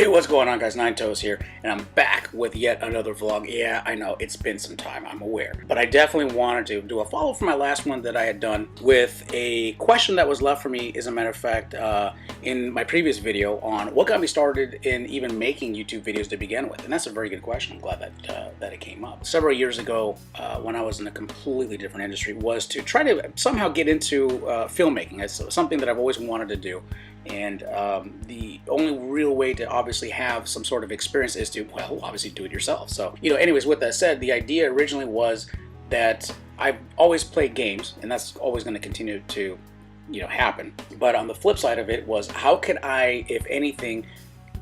What's going on, guys? Nine Toes here, and I'm back with yet another vlog. Yeah, I know, it's been some time, I'm aware. But I definitely wanted to do a follow-up from my last one that I had done with a question that was left for me, as a matter of fact, in my previous video on what got me started in even making YouTube videos to begin with. And that's a very good question. I'm glad that it came up. Several years ago, when I was in a completely different industry, was to try to somehow get into filmmaking. It's something that I've always wanted to do. And the only real way to obviously have some sort of experience is to, well, obviously do it yourself. So, anyways, with that said, the idea originally was that I've always played games, and that's always going to continue to, happen. But on the flip side of it was, how could I, if anything,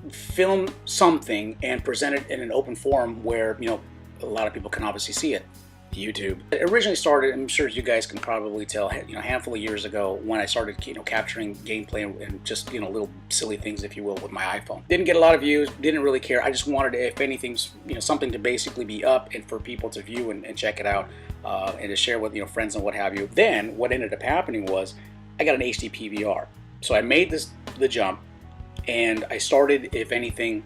film something and present it in an open forum where, a lot of people can obviously see it? YouTube. It originally started, I'm sure you guys can probably tell, a handful of years ago when I started, capturing gameplay and just, little silly things, if you will, with my iPhone. Didn't get a lot of views, didn't really care. I just wanted, if anything, something to basically be up and for people to view and check it out and to share with, friends and what have you. Then what ended up happening was I got an HD PVR. So I made the jump, and I started, if anything,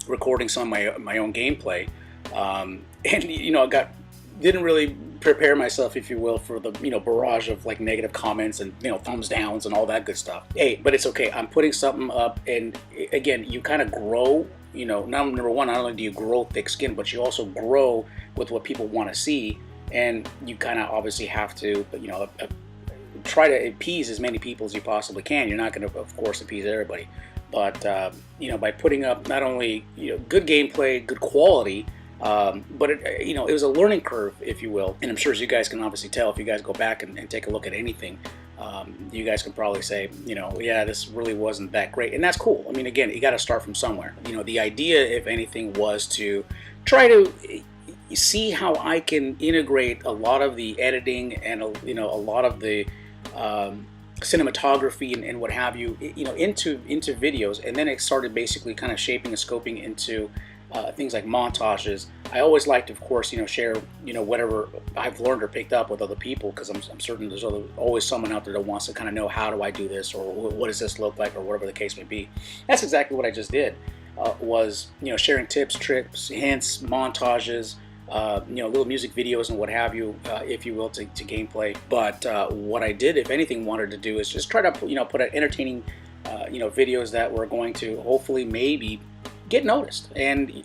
recording some of my own gameplay. And, I didn't really prepare myself, if you will, for the barrage of like negative comments and thumbs downs and all that good stuff. Hey, but it's okay. I'm putting something up, and again, you kind of grow. Now, number one, not only do you grow thick skin, but you also grow with what people want to see, and you kind of obviously have to, try to appease as many people as you possibly can. You're not going to, of course, appease everybody, but by putting up not only good gameplay, good quality. But it was a learning curve, if you will, and I'm sure, as you guys can obviously tell, if you guys go back and take a look at anything, you guys can probably say, yeah, this really wasn't that great, and that's cool. I mean, again, you got to start from somewhere. The idea, if anything, was to try to see how I can integrate a lot of the editing and a lot of the cinematography and what have you, into videos, and then it started basically kind of shaping and scoping into things like montages. I always like to, of course, share, whatever I've learned or picked up with other people, because I'm certain there's always someone out there that wants to kind of know, how do I do this, or what does this look like, or whatever the case may be. That's exactly what I just did, was, sharing tips, tricks, hints, montages, little music videos and what have you, if you will, to gameplay. But what I did, if anything, wanted to do is just try to, put out entertaining, videos that were going to hopefully maybe get noticed, and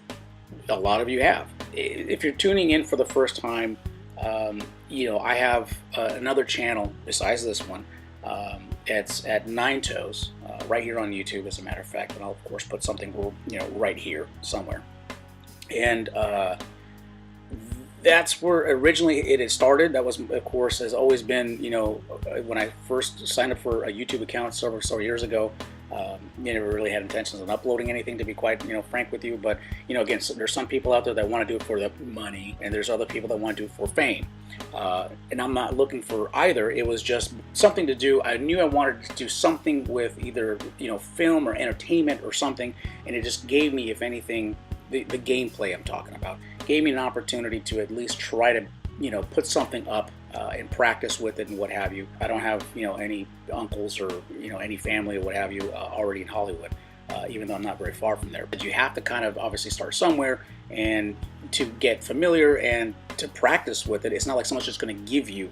a lot of you have. If you're tuning in for the first time, I have another channel besides this one. It's at Nine Toes, right here on YouTube, as a matter of fact, and I'll of course put something right here somewhere. And that's where originally it had started. That was, of course, has always been, when I first signed up for a YouTube account several years ago, never really had intentions on uploading anything, to be quite, frank with you. But, again, there's some people out there that want to do it for the money, and there's other people that want to do it for fame. And I'm not looking for either. It was just something to do. I knew I wanted to do something with either, film or entertainment or something, and it just gave me, if anything, the gameplay I'm talking about, gave me an opportunity to at least try to, put something up and practice with it and what have you. I don't have, any uncles or, any family or what have you already in Hollywood, even though I'm not very far from there. But you have to kind of obviously start somewhere, and to get familiar and to practice with it. It's not like someone's just going to give you,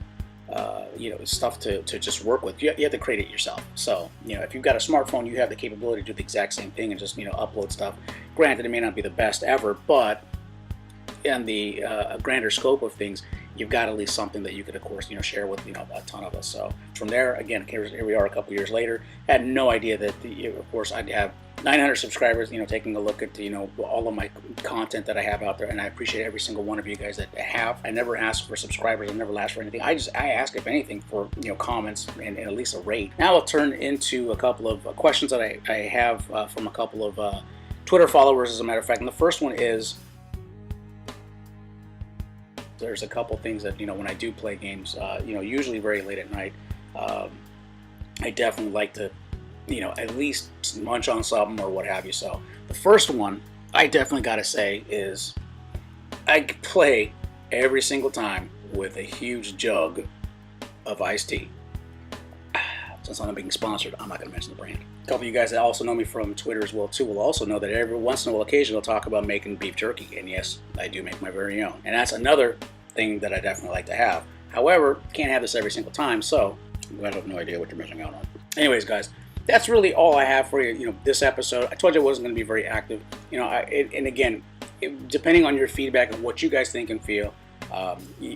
stuff to just work with. You have to create it yourself. So, if you've got a smartphone, you have the capability to do the exact same thing and just, upload stuff. Granted, it may not be the best ever, but in the grander scope of things, you've got at least something that you could, of course, share with, a ton of us. So from there, again, here we are a couple years later. Had no idea that, of course, I'd have 900 subscribers, taking a look at, all of my content that I have out there. And I appreciate every single one of you guys that have. I never ask for subscribers. I never ask for anything. I ask, if anything, for, comments and at least a rate. Now I'll turn into a couple of questions that I have from a couple of Twitter followers, as a matter of fact. And the first one is, there's a couple things that, when I do play games, usually very late at night, I definitely like to, at least munch on something or what have you. So the first one I definitely got to say is, I play every single time with a huge jug of iced tea. since I'm being sponsored, I'm not going to mention the brand. A couple of you guys that also know me from Twitter as well too will also know that every once in a while occasion I'll talk about making beef jerky, and yes, I do make my very own, and that's another thing that I definitely like to have. However, can't have this every single time, so you guys have no idea what you're missing out on. Anyways, guys, that's really all I have for you. This episode. I told you I wasn't going to be very active. And again, depending on your feedback and what you guys think and feel,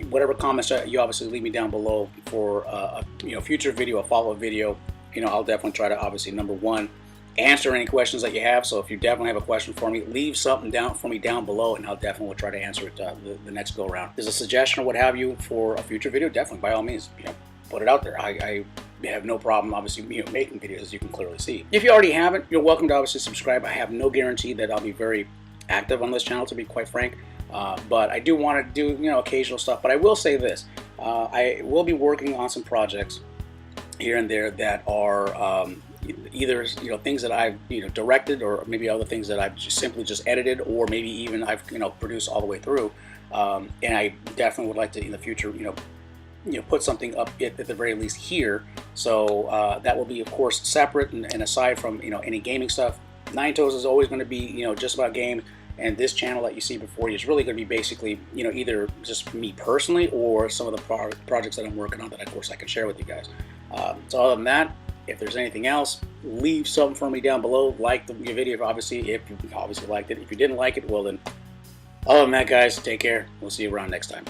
whatever comments you obviously leave me down below for a future video, a follow-up video. I'll definitely try to obviously, number one, answer any questions that you have. So if you definitely have a question for me, leave something down for me down below, and I'll definitely try to answer it the next go around. If there's a suggestion or what have you for a future video, definitely by all means, put it out there. I have no problem obviously making videos, as you can clearly see. If you already haven't, you're welcome to obviously subscribe. I have no guarantee that I'll be very active on this channel, to be quite frank, but I do want to do occasional stuff. But I will say this, I will be working on some projects here and there that are either things that I've directed, or maybe other things that I've simply just edited, or maybe even I've produced all the way through, and I definitely would like to in the future put something up at the very least here. So that will be of course separate and aside from any gaming stuff. Nine Toes is always going to be just about games, and this channel that you see before you is really going to be basically either just me personally or some of the projects that I'm working on that of course I can share with you guys. So other than that, if there's anything else, leave something for me down below. Like the video obviously if you obviously liked it. If you didn't like it, well then, other than that, guys, take care. We'll see you around next time.